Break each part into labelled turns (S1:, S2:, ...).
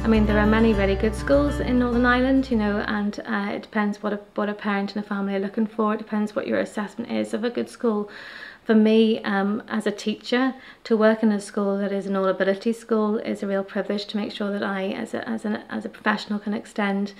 S1: I mean, there are many really good schools in Northern Ireland, you know, and it depends what a parent and a family are looking for. It depends what your assessment is of a good school. For me, as a teacher, to work in a school that is an all-ability school is a real privilege, to make sure that I, as a professional, can extend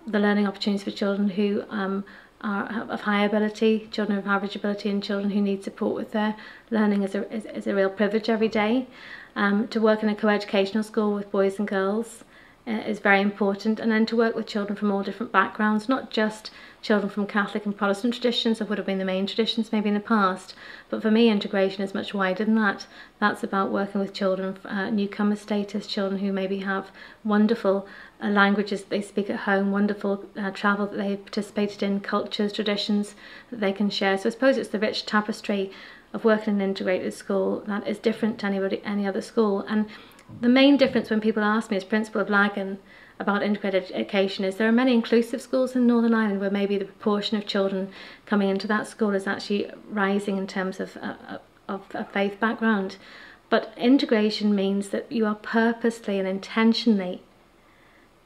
S1: the learning opportunities for children who are of high ability, children of average ability, and children who need support with their learning is a real privilege every day. To work in a co-educational school with boys and girls is very important, and then to work with children from all different backgrounds, not just children from Catholic and Protestant traditions, that would have been the main traditions maybe in the past, but for me integration is much wider than that. That's about working with children, newcomer status, children who maybe have wonderful languages that they speak at home, wonderful travel that they participated in, cultures, traditions that they can share. So I suppose it's the rich tapestry of working in an integrated school that is different to any other school. And the main difference when people ask me as principal of Lagan about integrated education is there are many inclusive schools in Northern Ireland where maybe the proportion of children coming into that school is actually rising in terms of a faith background. But integration means that you are purposely and intentionally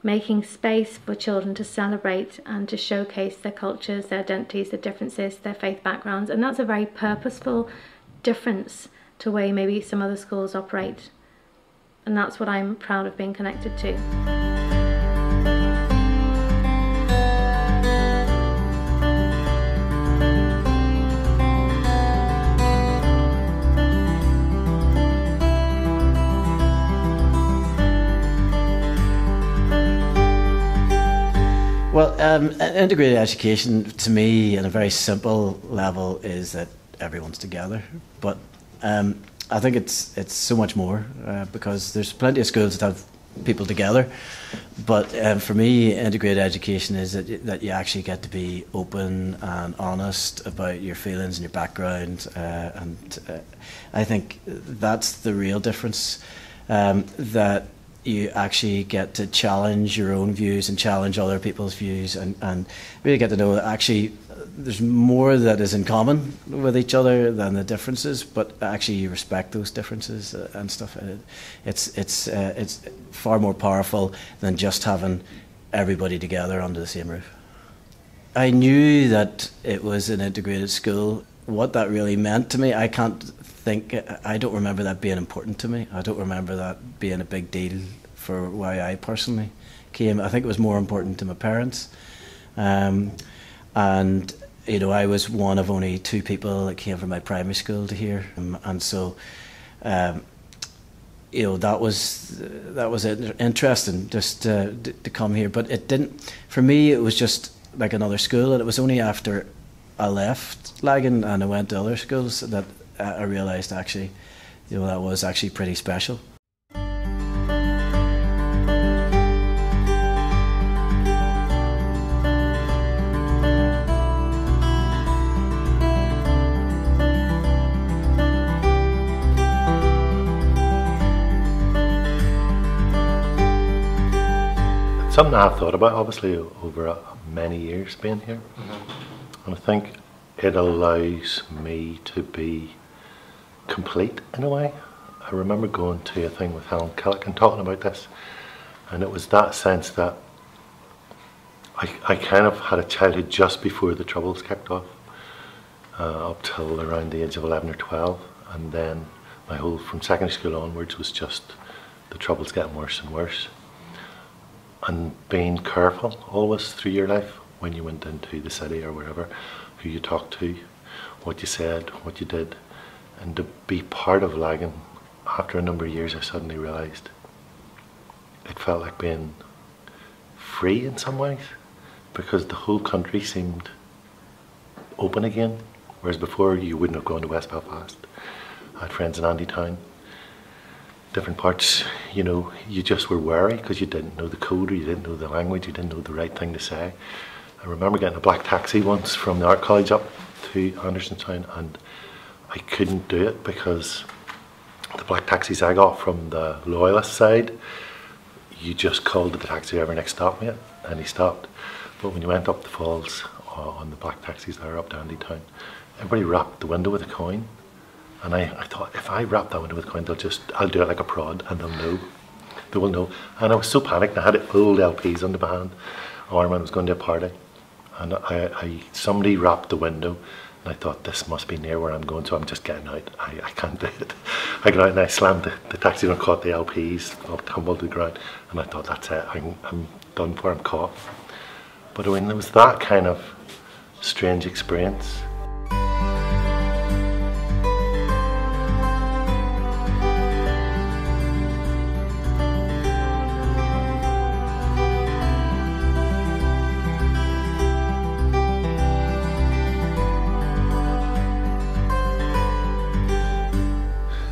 S1: making space for children to celebrate and to showcase their cultures, their identities, their differences, their faith backgrounds, and that's a very purposeful difference to the way maybe some other schools operate. And that's what I'm proud of being connected to.
S2: Well, integrated education to me, on a very simple level, is that everyone's together. But I think it's so much more because there's plenty of schools that have people together. But for me, integrated education is that you actually get to be open and honest about your feelings and your background, and I think that's the real difference. That you actually get to challenge your own views and challenge other people's views, and really get to know that actually there's more that is in common with each other than the differences, but actually you respect those differences and stuff. It's far more powerful than just having everybody together under the same roof. I knew that it was an integrated school. What that really meant to me, I don't remember that being important to me. I don't remember that being a big deal for why I personally came. I think it was more important to my parents. And you know, I was one of only 2 people that came from my primary school to here, and so you know, that was interesting just to come here. But it didn't, for me, it was just like another school, and it was only after I left Lagan and I went to other schools that I realised actually, you know, that was actually pretty special.
S3: Something I've thought about, obviously, over many years being here. And I think it allows me to be complete in a way. I remember going to a thing with Helen Killick and talking about this, and it was that sense that I kind of had a childhood just before the Troubles kicked off, up till around the age of 11 or 12, and then my whole, from secondary school onwards, was just the Troubles getting worse and worse. And being careful always through your life when you went into the city or wherever, who you talked to, what you said, what you did. And to be part of Lagan, after a number of years, I suddenly realised it felt like being free in some ways, because the whole country seemed open again, whereas before you wouldn't have gone to West Belfast. I had friends in Andytown, different parts, you know, you just were wary because you didn't know the code, or you didn't know the language, you didn't know the right thing to say. I remember getting a black taxi once from the art college up to Andersontown, and I couldn't do it because the black taxis I got from the loyalist side, you just called the taxi driver next stop, mate, and he stopped. But when you went up the falls on the black taxis that are up to Andytown, everybody wrapped the window with a coin. And I thought, if I wrap that window with a coin, I'll do it like a prod and they'll know. they will know. And I was so panicked. I had old LPs under my hand. Armin was going to a party, and somebody rapped the window, and I thought, this must be near where I'm going, so I'm just getting out. I can't do it. I got out and I slammed the taxi door and caught the LPs, all tumbled to the ground, and I thought, that's it, I'm done for, I'm caught. But when there was that kind of strange experience,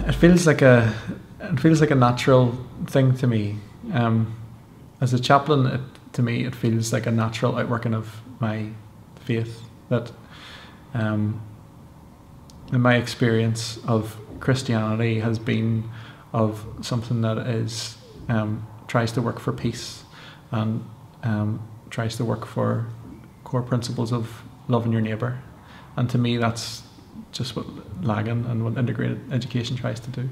S4: it feels like a natural thing to me. As a chaplain, to me it feels like a natural outworking of my faith. That in my experience of Christianity has been of something that is tries to work for peace and tries to work for core principles of loving your neighbour. And to me, that's just what Lagan and what integrated education tries to do.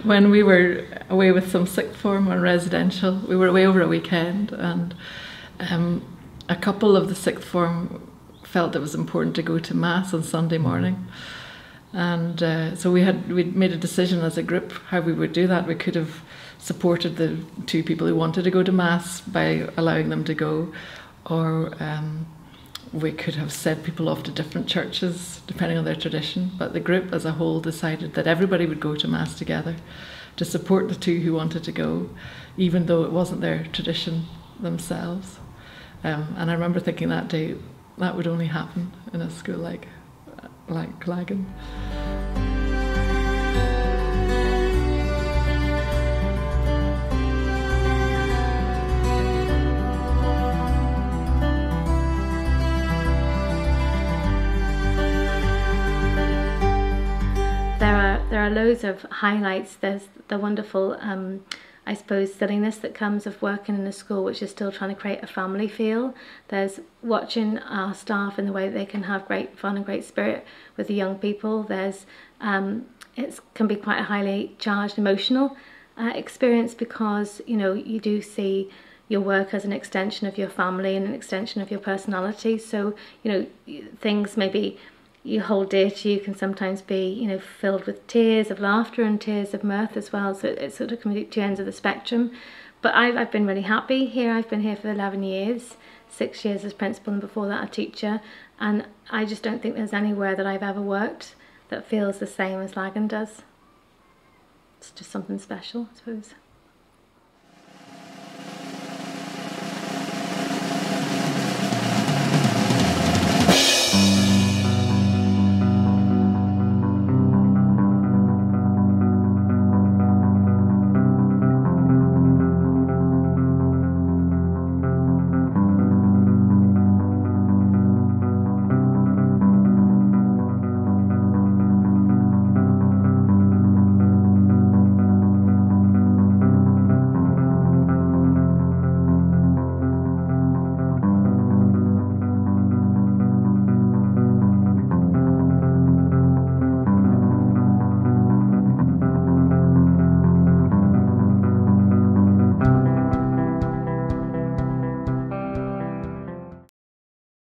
S5: When we were away with some sixth form on residential, we were away over a weekend, and a couple of the sixth form felt it was important to go to Mass on Sunday morning. And so we'd made a decision as a group how we would do that. We could have supported the two people who wanted to go to Mass by allowing them to go, or we could have sent people off to different churches depending on their tradition. But the group as a whole decided that everybody would go to Mass together to support the two who wanted to go, even though it wasn't their tradition themselves. And I remember thinking that day, that would only happen in a school like Lagan.
S1: There are loads of highlights. There's the wonderful, I suppose, silliness that comes of working in a school which is still trying to create a family feel. There's watching our staff in the way that they can have great fun and great spirit with the young people. There's it can be quite a highly charged emotional experience, because you do see your work as an extension of your family and an extension of your personality. So things maybe you hold dear to you can sometimes be filled with tears of laughter and tears of mirth as well. So it sort of can be two ends of the spectrum. But I've been really happy here. I've been here for 11 years, 6 years as principal, and before that a teacher. And I just don't think there's anywhere that I've ever worked that feels the same as Lagan does. It's just something special, I suppose.